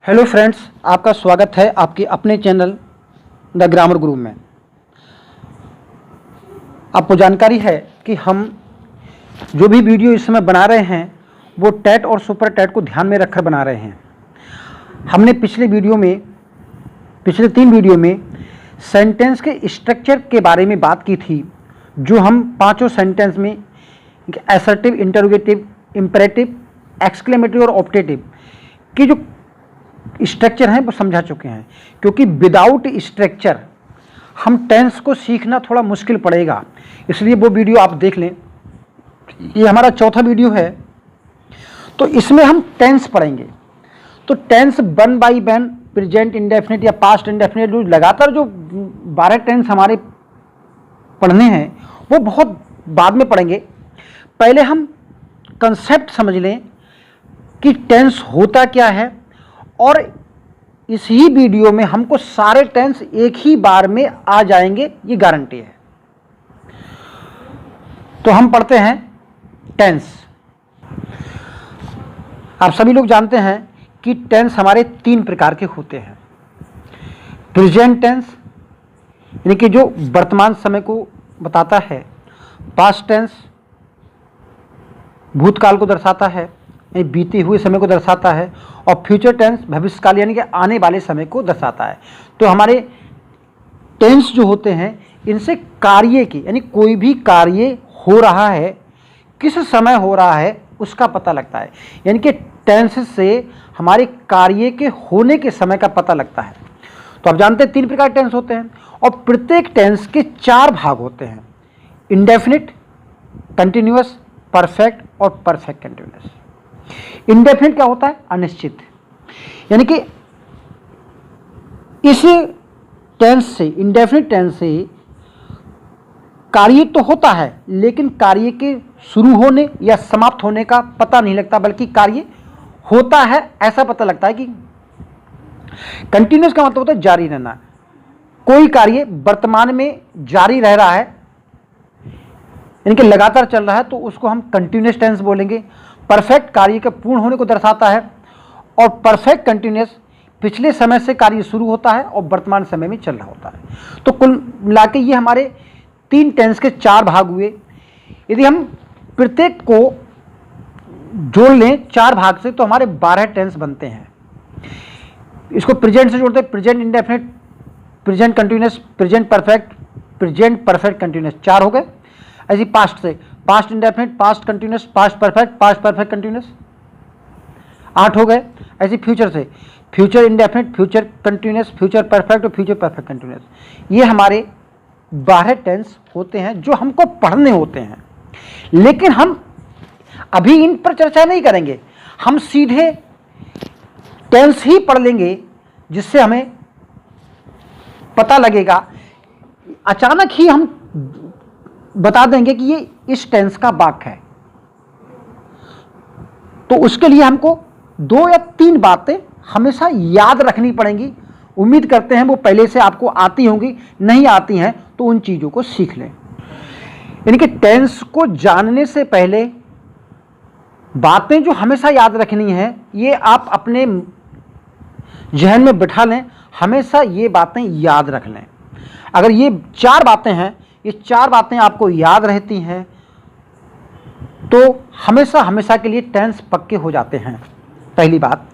Hello friends, आपका स्वागत है आपके अपने चैनल द ग्रामर गुरु में। आपको जानकारी है कि हम जो भी वीडियो इस समय बना रहे हैं वो टैट और सुपर टैट को ध्यान में रखकर बना रहे हैं। हमने पिछले 3 वीडियो में सेंटेंस के स्ट्रक्चर के बारे में बात की थी, जो हम पांचों सेंटेंस में असर्टिव, इंटरोगेटिव, इंपेरेटिव, एक्सक्लेमेटरी और ऑप्टेटिव की जो स्ट्रक्चर हैं वो समझा चुके हैं। क्योंकि विदाउट स्ट्रक्चर हम टेंस को सीखना थोड़ा मुश्किल पड़ेगा, इसलिए वो वीडियो आप देख लें। ये हमारा चौथा वीडियो है, तो इसमें हम टेंस पढ़ेंगे। तो टेंस 1 बाई 1, प्रेजेंट इंडेफिनिट या पास्ट इंडेफिनिट, जो लगातार जो 12 टेंस हमारे पढ़ने हैं वो बहुत बाद में पढ़ेंगे। पहले हम कंसेप्ट समझ लें कि टेंस होता क्या है, और इसी वीडियो में हमको सारे टेंस एक ही बार में आ जाएंगे, ये गारंटी है। तो हम पढ़ते हैं टेंस। आप सभी लोग जानते हैं कि टेंस हमारे 3 प्रकार के होते हैं। प्रेजेंट टेंस यानी कि जो वर्तमान समय को बताता है, पास्ट टेंस भूतकाल को दर्शाता है, बीते हुए समय को दर्शाता है, और फ्यूचर टेंस भविष्यकाल यानी कि आने वाले समय को दर्शाता है। तो हमारे टेंस जो होते हैं इनसे कार्य की यानी कोई भी कार्य हो रहा है, किस समय हो रहा है उसका पता लगता है। यानी कि टेंस से हमारे कार्य के होने के समय का पता लगता है। तो आप जानते हैं 3 प्रकार के टेंस होते हैं, और प्रत्येक टेंस के 4 भाग होते हैं: इंडेफिनिट, कंटिन्यूअस, परफेक्ट और परफेक्ट कंटिन्यूअस। इंडेफिनिट क्या होता है? अनिश्चित। यानी कि इस टेंस से, इंडेफिनिट टेंस से कार्य तो होता है लेकिन कार्य के शुरू होने या समाप्त होने का पता नहीं लगता, बल्कि कार्य होता है ऐसा पता लगता है। कि कंटिन्यूअस का मतलब होता है जारी रहना, कोई कार्य वर्तमान में जारी रह रहा है यानी कि लगातार चल रहा है, तो उसको हम कंटिन्यूअस टेंस बोलेंगे। परफेक्ट कार्य के पूर्ण होने को दर्शाता है, और परफेक्ट कंटिन्यूअस पिछले समय से कार्य शुरू होता है और वर्तमान समय में चल रहा होता है। तो कुल मिला के ये हमारे 3 टेंस के 4 भाग हुए। यदि हम प्रत्येक को जोड़ लें 4 भाग से तो हमारे 12 टेंस बनते हैं। इसको प्रेजेंट से जोड़ते हैं: present indefinite, present continuous, present perfect, present perfect continuous, 4 हो गए। ऐसी पास्ट से past indefinite, past continuous, past perfect continuous, 8 हो गए। ऐसे फ्यूचर से future indefinite, future continuous, future perfect और फ्यूचर परफेक्ट कंटिन्यूअस। ये हमारे 12 टेंस होते हैं जो हमको पढ़ने होते हैं। लेकिन हम अभी इन पर चर्चा नहीं करेंगे, हम सीधे टेंस ही पढ़ लेंगे, जिससे हमें पता लगेगा। अचानक ही हम बता देंगे कि ये इस टेंस का वाक्य है, तो उसके लिए हमको 2 या 3 बातें हमेशा याद रखनी पड़ेंगी। उम्मीद करते हैं वो पहले से आपको आती होंगी, नहीं आती हैं तो उन चीज़ों को सीख लें। यानी कि टेंस को जानने से पहले बातें जो हमेशा याद रखनी है, ये आप अपने जहन में बिठा लें, हमेशा ये बातें याद रख लें। अगर ये 4 बातें हैं, ये 4 बातें आपको याद रहती हैं, तो हमेशा हमेशा के लिए टेंस पक्के हो जाते हैं। पहली बात,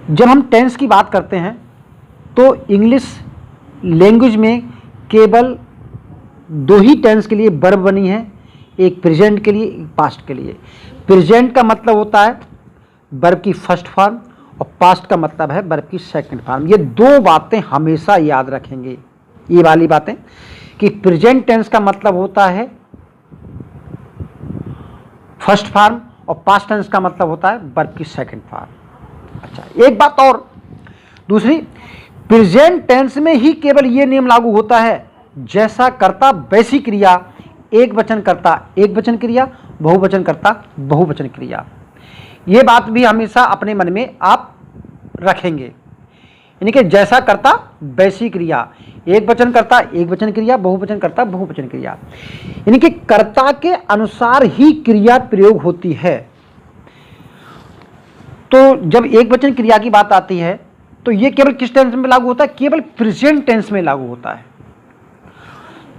जब हम टेंस की बात करते हैं तो इंग्लिश लैंग्वेज में केवल 2 ही टेंस के लिए वर्ब बनी है, एक प्रेजेंट के लिए, एक पास्ट के लिए। प्रेजेंट का मतलब होता है वर्ब की फर्स्ट फॉर्म, और पास्ट का मतलब है वर्ब की सेकंड फॉर्म। ये 2 बातें हमेशा याद रखेंगे, ये वाली बातें, कि प्रेजेंट टेंस का मतलब होता है फर्स्ट फॉर्म, और पास्ट टेंस का मतलब होता है वर्ब की सेकंड फॉर्म। अच्छा, एक बात और, दूसरी, प्रेजेंट टेंस में ही केवल ये नियम लागू होता है: जैसा कर्ता वैसी क्रिया, एक वचन कर्ता एक वचन क्रिया, बहुवचन कर्ता बहुवचन क्रिया। ये बात भी हमेशा अपने मन में आप रखेंगे। यानी कि जैसा कर्ता वैसी क्रिया, एक वचन कर्ता एक वचन क्रिया, बहुवचन कर्ता बहुवचन क्रिया। यानी कि कर्ता के अनुसार ही क्रिया प्रयोग होती है। तो जब एक वचन क्रिया की बात आती है तो ये केवल किस टेंस में लागू होता है? केवल प्रेजेंट टेंस में लागू होता है।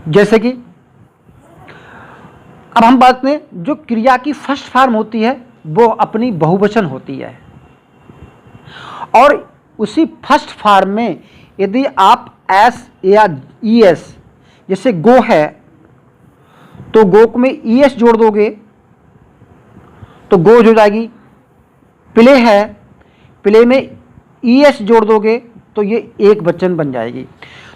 जैसे कि अब हम बात करें, जो क्रिया की फर्स्ट फॉर्म होती है वो अपनी बहुवचन होती है, और उसी फर्स्ट फॉर्म में यदि आप एस या ई एस, जैसे गो है तो गो में ई एस जोड़ दोगे तो गोज हो जाएगी। प्ले है, प्ले में ई एस जोड़ दोगे तो ये एक वचन बन जाएगी।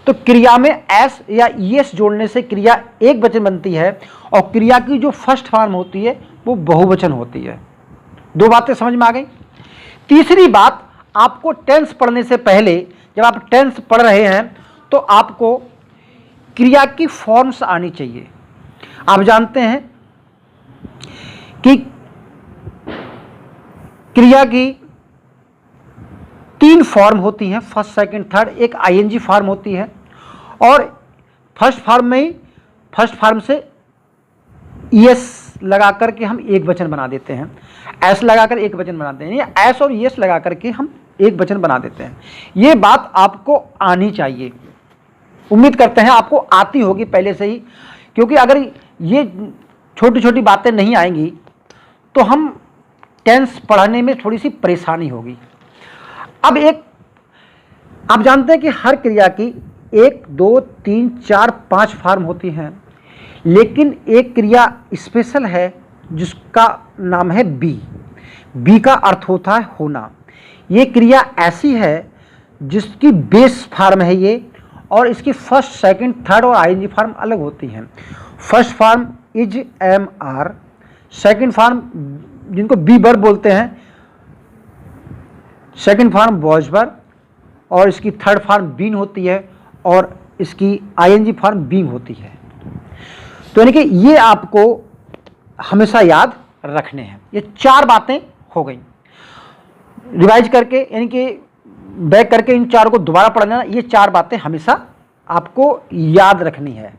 तो क्रिया में एस या ई एस जोड़ने से क्रिया एक वचन बनती है, और क्रिया की जो फर्स्ट फॉर्म होती है वो बहुवचन होती है। दो बातें समझ में आ गई। तीसरी बात, आपको टेंस पढ़ने से पहले, जब आप टेंस पढ़ रहे हैं तो आपको क्रिया की फॉर्म्स आनी चाहिए। आप जानते हैं कि क्रिया की तीन फॉर्म होती हैं, फर्स्ट सेकंड थर्ड। एक आईएनजी फॉर्म होती है, और फर्स्ट फॉर्म में ही फर्स्ट फॉर्म से ईएस लगा करके हम एक वचन बना देते हैं, एस लगाकर एक वचन बनाते हैं, या एस और ईएस लगा करके हम एक वचन बना देते हैं। ये बात आपको आनी चाहिए। उम्मीद करते हैं आपको आती होगी पहले से ही, क्योंकि अगर ये छोटी छोटी बातें नहीं आएंगी तो हम टेंस पढ़ने में थोड़ी सी परेशानी होगी। अब एक, आप जानते हैं कि हर क्रिया की 1 2 3 4 5 फॉर्म होती हैं, लेकिन एक क्रिया स्पेशल है जिसका नाम है बी। बी का अर्थ होता है होना। ये क्रिया ऐसी है जिसकी बेस फॉर्म है ये, और इसकी फर्स्ट सेकंड थर्ड और आईएनजी फॉर्म अलग होती हैं। First form is am are, second form जिनको बी वर्ब बोलते हैं, सेकंड फॉर्म वॉज वर्ब, और इसकी थर्ड फॉर्म बीन होती है, और इसकी आईएनजी फॉर्म बीइंग होती है। तो यानी कि ये आपको हमेशा याद रखने हैं। ये चार बातें हो गई। रिवाइज करके, यानी कि बैक करके इन चारों को दोबारा पढ़ लेना। ये चार बातें हमेशा आपको याद रखनी है।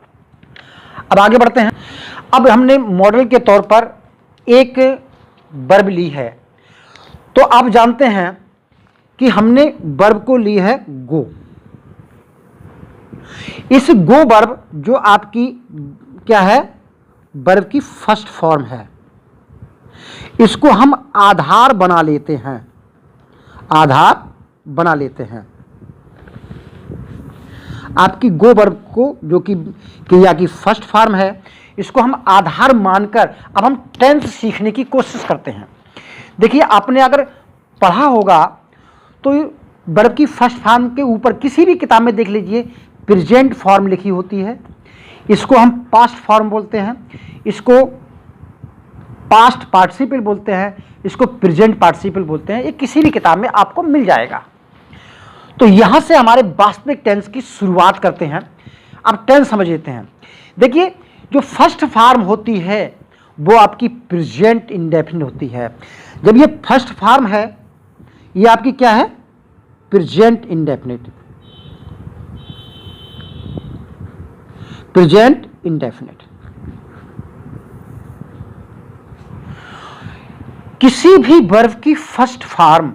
अब आगे बढ़ते हैं। अब हमने मॉडल के तौर पर एक वर्ब ली है, तो आप जानते हैं कि हमने वर्ब को ली है गो। इस गो वर्ब जो आपकी क्या है, वर्ब की फर्स्ट फॉर्म है, इसको हम आधार बना लेते हैं। आधार बना लेते हैं आपकी गो वर्ब को, जो कि क्रिया की फर्स्ट फॉर्म है, इसको हम आधार मानकर अब हम टेंस सीखने की कोशिश करते हैं। देखिए, आपने अगर पढ़ा होगा तो वर्ब की फर्स्ट फॉर्म के ऊपर किसी भी किताब में देख लीजिए प्रेजेंट फॉर्म लिखी होती है। इसको हम पास्ट फॉर्म बोलते हैं, इसको पास्ट पार्टिसिपल बोलते हैं, इसको प्रेजेंट पार्टिसिपल बोलते हैं। ये किसी भी किताब में आपको मिल जाएगा। तो यहां से हमारे वास्तविक टेंस की शुरुआत करते हैं। अब टेंस समझ लेते हैं। देखिए, जो फर्स्ट फॉर्म होती है वो आपकी प्रेजेंट इंडेफिनिट होती है। जब ये फर्स्ट फॉर्म है, ये आपकी क्या है, प्रेजेंट इंडेफिनिट। Present indefinite. किसी भी वर्ब की फर्स्ट फॉर्म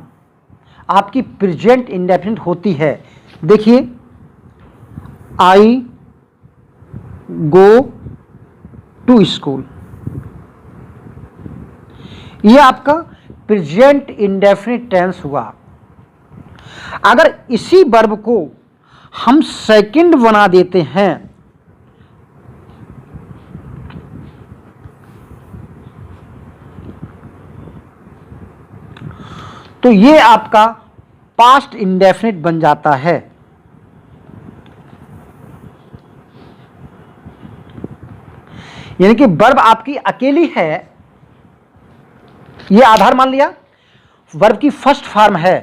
आपकी प्रेजेंट इंडेफिनिट होती है। देखिए, आई गो टू स्कूल, यह आपका प्रेजेंट इंडेफिनिट टेंस हुआ। अगर इसी वर्ब को हम सेकंड बना देते हैं तो ये आपका पास्ट इंडेफिनिट बन जाता है। यानी कि वर्ब आपकी अकेली है, ये आधार मान लिया, वर्ब की फर्स्ट फॉर्म है,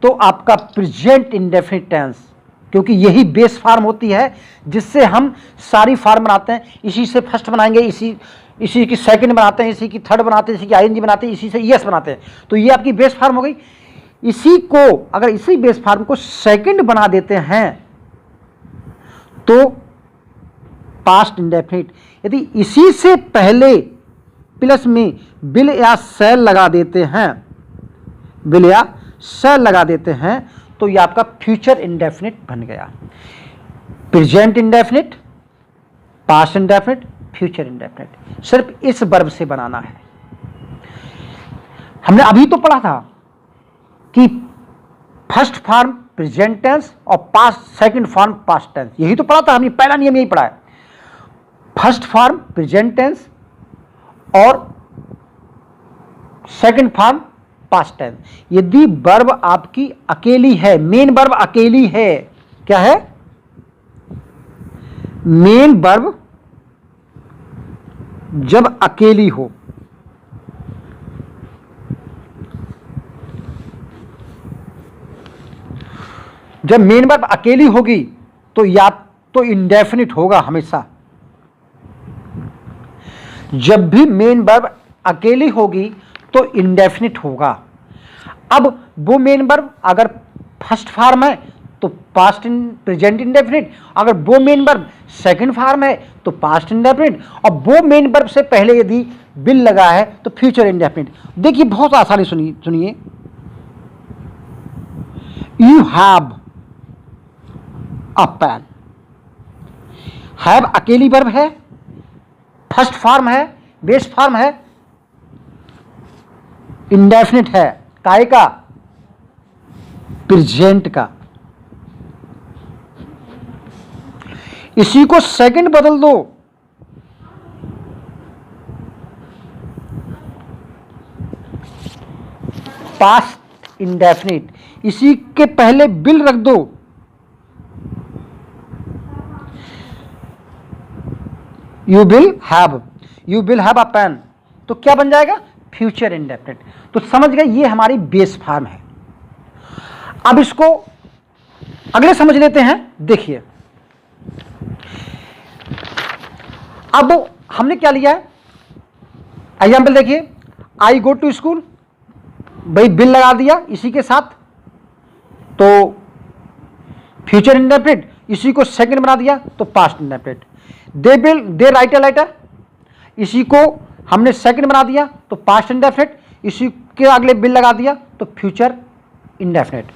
तो आपका प्रेजेंट इंडेफिनिट टेंस, क्योंकि यही बेस फॉर्म होती है जिससे हम सारी फॉर्म बनाते हैं। इसी से फर्स्ट बनाएंगे, इसी की सेकंड बनाते हैं, इसी की थर्ड बनाते हैं, इसी की आईएनजी बनाते हैं, इसी से यस बनाते हैं। तो ये आपकी बेस फॉर्म हो गई। इसी को, अगर इसी बेस फॉर्म को सेकंड बना देते हैं तो पास्ट इंडेफिनिट। यदि इसी से पहले प्लस में विल या शैल लगा देते हैं, विल या शैल लगा देते हैं तो ये आपका फ्यूचर इंडेफिनिट बन गया। Present indefinite, past indefinite, future indefinite, सिर्फ इस वर्ब से बनाना है। हमने अभी तो पढ़ा था कि फर्स्ट फॉर्म प्रेजेंट टेंस और past second form past tense, यही तो पढ़ा था हमने, पहला नियम यही पढ़ा है। फर्स्ट फॉर्म प्रेजेंट टेंस और सेकंड फॉर्म पास्ट टेंस। यदि वर्ब आपकी अकेली है, मेन वर्ब अकेली है, क्या है? मेन वर्ब जब अकेली हो, जब मेन वर्ब अकेली होगी तो या तो इंडेफिनिट होगा हमेशा। जब भी मेन वर्ब अकेली होगी तो इंडेफिनिट होगा। अब वो मेन वर्ब अगर फर्स्ट फॉर्म है तो पास्ट प्रेजेंट इंडेफिनिट, अगर वो मेन वर्ब सेकंड फॉर्म है तो पास्ट इंडेफिनिट, और वो मेन वर्ब से पहले यदि विल लगा है तो फ्यूचर इंडेफिनिट। देखिए बहुत आसानी सुनिए, you have a pen. Have अकेली वर्ब है, फर्स्ट फॉर्म है, बेस फॉर्म है, इंडेफिनिट है, काय का? प्रेजेंट का। इसी को सेकंड बदल दो, पास्ट इंडेफिनिट, इसी के पहले विल रख दो, you will have a pen, तो क्या बन जाएगा? Future indefinite. तो समझ गए, ये हमारी बेस फॉर्म है। अब इसको अगले समझ लेते हैं। देखिए अब हमने क्या लिया है, एग्जाम्पल देखिए, आई गो टू स्कूल, भाई बिल लगा दिया इसी के साथ, तो फ्यूचर इंडेफिनिट, इसी को सेकंड बना दिया तो past indefinite. They write a letter, इसी को हमने सेकंड बना दिया तो पास्ट इंडेफिनिट, इसी के अगले बिल लगा दिया तो future indefinite.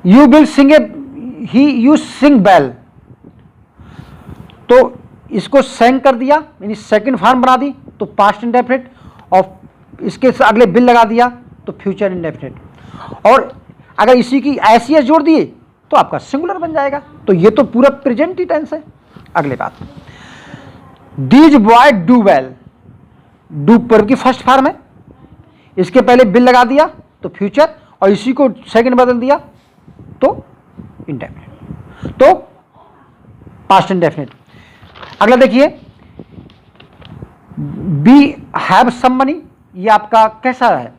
You will sing you sing well, तो इसको सेंग कर दिया यानी सेकंड फॉर्म बना दी तो पास्ट इंडेफिनिट, और इसके अगले बिल लगा दिया तो फ्यूचर इंडेफिनिट। और अगर इसी की एस जोड़ दिए तो आपका सिंगुलर बन जाएगा। तो ये तो पूरा प्रेजेंट ही टेंस है। अगले बात, these boy do well, do verb की फर्स्ट फॉर्म है, इसके पहले बिल लगा दिया तो फ्यूचर, और इसी को सेकंड बदल दिया तो इंडेफिनिट, तो पास्ट इंडेफिनिट। अगला देखिए, बी हैव सम मनी, ये आपका कैसा है?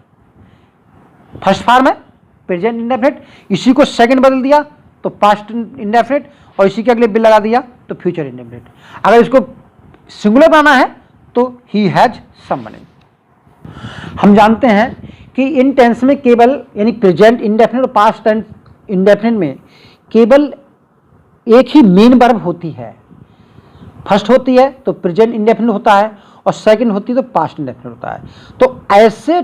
फर्स्ट फॉर्म है, प्रेजेंट इंडेफिनिट, इसी को सेकंड बदल दिया तो पास्ट इंडेफिनिट, और इसी के अगले बिल लगा दिया तो फ्यूचर इंडेफिनिट। अगर इसको सिंगुलर बनाना है तो ही हैज सम मनी। हम जानते हैं कि इन टेंस में केवल यानी प्रेजेंट इंडेफिनिट और पास्ट इंडेफिनिट में केवल एक ही मेन वर्ब होती है। फर्स्ट होती है तो प्रेजेंट इंडेफिनिट होता है, और सेकंड होती है तो पास्ट इंडेफिनिट होता है। तो ऐसे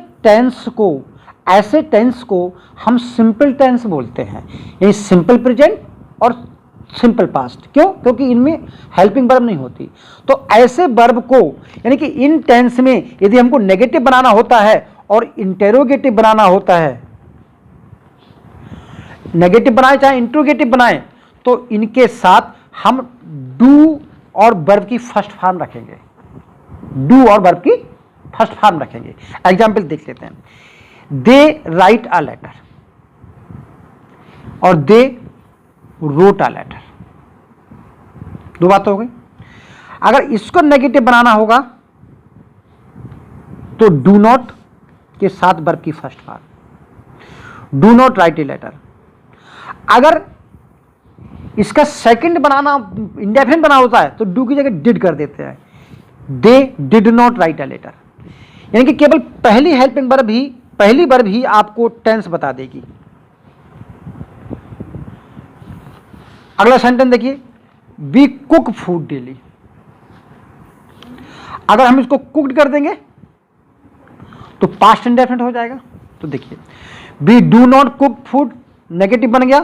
टेंस को हम सिंपल टेंस बोलते हैं, यानी सिंपल प्रेजेंट और सिंपल पास्ट। क्यों? क्योंकि इनमें हेल्पिंग वर्ब नहीं होती। तो ऐसे वर्ब को यानी कि इन टेंस में यदि हमको नेगेटिव बनाना होता है और इंटेरोगेटिव बनाना होता है, नेगेटिव बनाए चाहे इंट्रोगेटिव बनाए, तो इनके साथ हम डू और वर्ब की फर्स्ट फॉर्म रखेंगे। डू और वर्ब की फर्स्ट फॉर्म रखेंगे। एग्जाम्पल देख लेते हैं, दे राइट अ लेटर और दे रोट अ लेटर, दो बात हो गई। अगर इसको नेगेटिव बनाना होगा तो डू नॉट के साथ वर्ब की first form, do not write a letter. अगर इसका सेकंड बनाना इंडेफिनिट बना होता है तो डू की जगह डिड कर देते हैं, they did not write a letter. यानी कि केवल पहली वर्ब ही आपको टेंस बता देगी। अगला सेंटेंस देखिए, वी कुक फूड डेली। अगर हम इसको कुक्ड कर देंगे तो पास्ट इंडेफिनिट हो जाएगा, तो देखिए we do not cook food negative बन गया,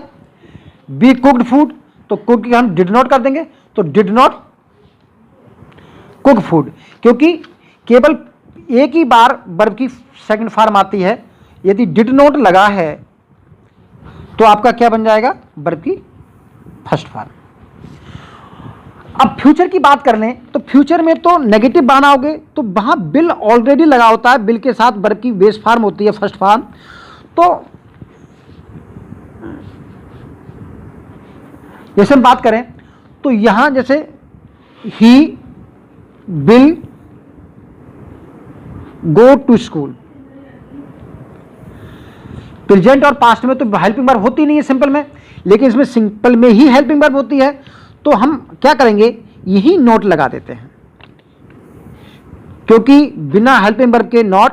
वी कुकड फूड तो कुक हम डिड नॉट कर देंगे, तो डिड नॉट कुक फूड, क्योंकि केवल एक ही बार वर्ब की सेकंड फॉर्म आती है। यदि डिड नॉट लगा है तो आपका क्या बन जाएगा, वर्ब की फर्स्ट फॉर्म। अब फ्यूचर की बात कर लें तो फ्यूचर में तो नेगेटिव बनाओगे तो वहां बिल ऑलरेडी लगा होता है, बिल के साथ वर्ब की बेस फॉर्म होती है फर्स्ट फॉर्म। तो जैसे हम बात करें तो यहां जैसे ही will go to school, present और पास्ट में तो हेल्पिंग वर्ब होती नहीं है सिंपल में, लेकिन इसमें सिंपल में ही हेल्पिंग वर्ब होती है। तो हम क्या करेंगे, यही नोट लगा देते हैं, क्योंकि बिना हेल्पिंग वर्ब के नॉट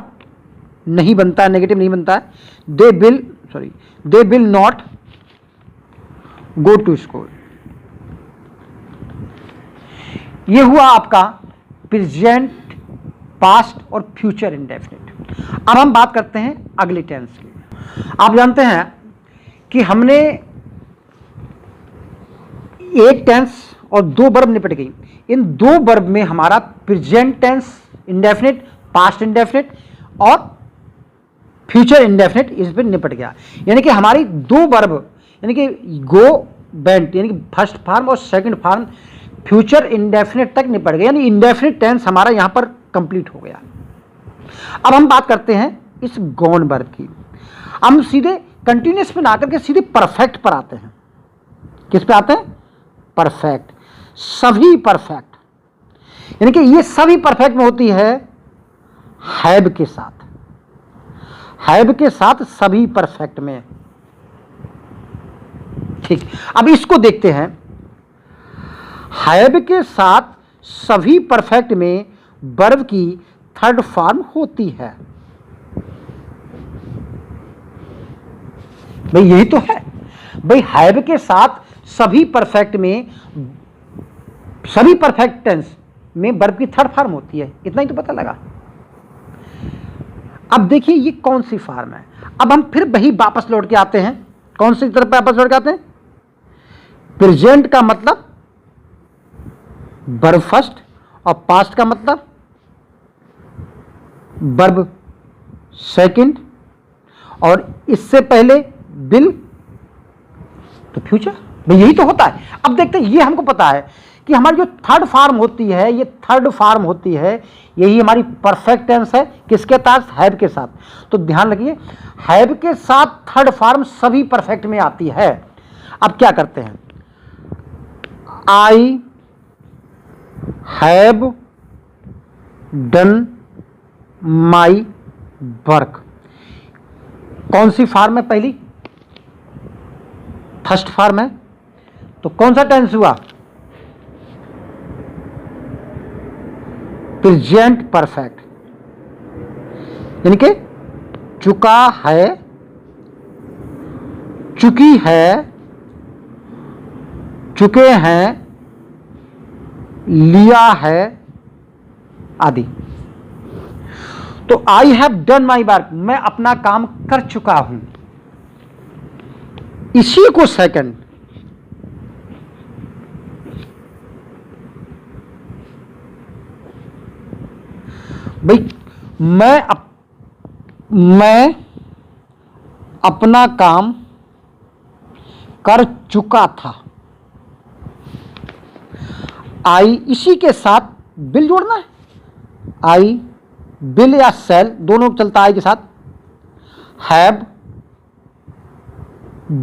नहीं बनता है, नेगेटिव नहीं बनता है। They will not go to school. ये हुआ आपका प्रेजेंट, पास्ट और फ्यूचर इंडेफिनिट। अब हम बात करते हैं अगले टेंस की। आप जानते हैं कि हमने एक टेंस और दो वर्ब निपट गई। इन दो वर्ब में हमारा present tense indefinite, past indefinite और फ्यूचर इंडेफिनिट इस पर निपट गया। यानी कि हमारी दो वर्ब यानी कि गो वेंट यानी कि फर्स्ट फॉर्म और सेकंड फॉर्म फ्यूचर इंडेफिनिट तक निपट गए, यानी इंडेफिनिट टेंस हमारा यहां पर कंप्लीट हो गया। अब हम बात करते हैं इस गॉन वर्ब की। हम सीधे कंटिन्यूअस पे ना करके सीधे परफेक्ट पर आते हैं। किस पे आते हैं, परफेक्ट, सभी परफेक्ट। यानी कि ये सभी परफेक्ट में होती है हैव के साथ, हैव के साथ सभी परफेक्ट में। ठीक, अब इसको देखते हैं। हैव के साथ सभी परफेक्ट में वर्ब की थर्ड फॉर्म होती है। भाई यही तो है भाई, हैव के साथ सभी परफेक्ट में, सभी परफेक्ट टेंस में वर्ब की थर्ड फॉर्म होती है। इतना ही तो पता लगा। अब देखिए ये कौन सी फॉर्म है। अब हम फिर वही वापस लौट के आते हैं। कौन सी तरफ वापस लौट के आते हैं, प्रेजेंट का मतलब वर्ब फर्स्ट और पास्ट का मतलब वर्ब सेकंड, और इससे पहले विल तो फ्यूचर। भाई यही तो होता है। अब देखते हैं, ये हमको पता है कि हमारी जो थर्ड फॉर्म होती है, ये थर्ड फॉर्म होती है, यही हमारी परफेक्ट टेंस है। किसके साथ, हैव के साथ। तो ध्यान रखिए, हैव के साथ थर्ड फॉर्म सभी परफेक्ट में आती है। अब क्या करते हैं, I have done my work. कौन सी फॉर्म है, पहली फर्स्ट फॉर्म है। तो कौन सा टेंस हुआ, प्रेजेंट परफेक्ट, यानी कि चुका है, चुकी है, चुके हैं, लिया है आदि। तो I have done my work, मैं अपना काम कर चुका हूं। इसी को सेकंड, भाई मैं अपना काम कर चुका था। आई, इसी के साथ बिल जोड़ना है। आई बिल या सेल दोनों चलता है के साथ। Have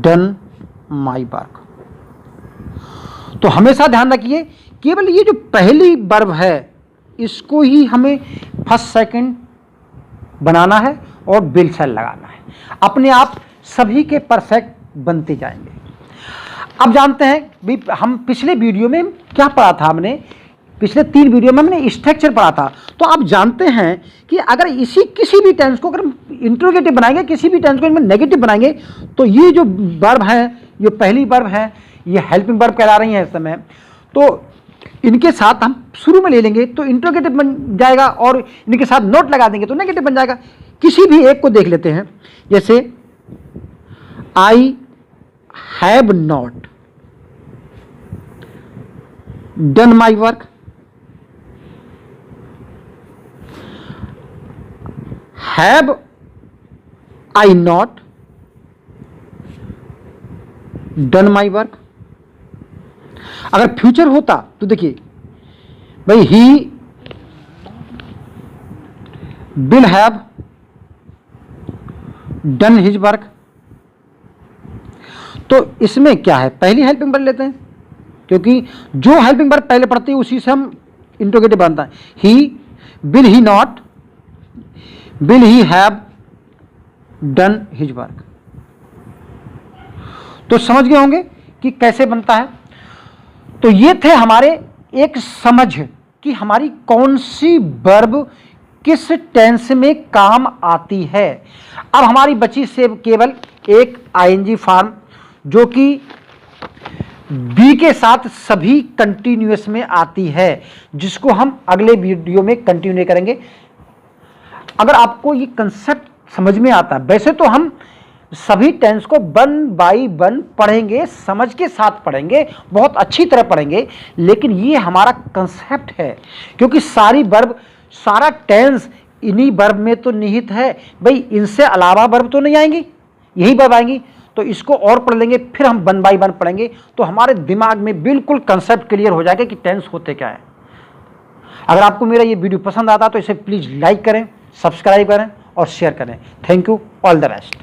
done my work. तो हमेशा ध्यान रखिए, केवल ये जो पहली वर्ब है इसको ही हमें फर्स्ट सेकंड बनाना है और बिल सेल लगाना है। अपने आप सभी के परफेक्ट बनते जाएंगे। अब जानते हैं भी, हम पिछले वीडियो में क्या पढ़ा था, हमने पिछले 3 वीडियो में हमने स्ट्रक्चर पढ़ा था। तो आप जानते हैं कि अगर इसी किसी भी टेंस को अगर इंट्रोगेटिव बनाएंगे, किसी भी टेंस को इनमें नेगेटिव बनाएंगे, तो ये जो वर्ब है, ये पहली वर्ब है, ये हेल्पिंग वर्ब कहला रही है इस समय। तो इनके साथ हम शुरू में ले लेंगे तो इंट्रोगेटिव बन जाएगा, और इनके साथ नोट लगा देंगे तो नेगेटिव बन जाएगा। किसी भी एक को देख लेते हैं, जैसे I have not done my work, have I not done my work. अगर फ्यूचर होता तो देखिए भाई, he will have done his work. तो इसमें क्या है, पहली हेल्पिंग वर्ब लेते हैं, क्योंकि जो हेल्पिंग वर्ब पहले पढ़ते हैं उसी से हम इंट्रोगेटिव बनता है। He, will he not, will he have done his work. तो समझ गए होंगे कि कैसे बनता है। तो ये थे हमारे एक समझ कि हमारी कौन सी वर्ब किस टेंस में काम आती है। अब हमारी बची से केवल एक आईएनजी फॉर्म, जो कि बी के साथ सभी कंटिन्यूअस में आती है, जिसको हम अगले वीडियो में कंटिन्यू नहीं करेंगे। अगर आपको ये कंसेप्ट समझ में आता है, वैसे तो हम सभी टेंस को 1 बाय 1 पढ़ेंगे, समझ के साथ पढ़ेंगे, बहुत अच्छी तरह पढ़ेंगे, लेकिन ये हमारा कंसेप्ट है, क्योंकि सारी वर्ब, सारा टेंस इन्हीं वर्ब में तो निहित है भाई। इनसे अलावा वर्ब तो नहीं आएंगी, यही वर्ब आएंगी। तो इसको और पढ़ लेंगे, फिर हम 1 बाय 1 पढ़ेंगे, तो हमारे दिमाग में बिल्कुल कंसेप्ट क्लियर हो जाएगा कि टेंस होते क्या है। अगर आपको मेरा ये वीडियो पसंद आता तो इसे प्लीज़ लाइक करें, सब्सक्राइब करें और शेयर करें। Thank you, all the best.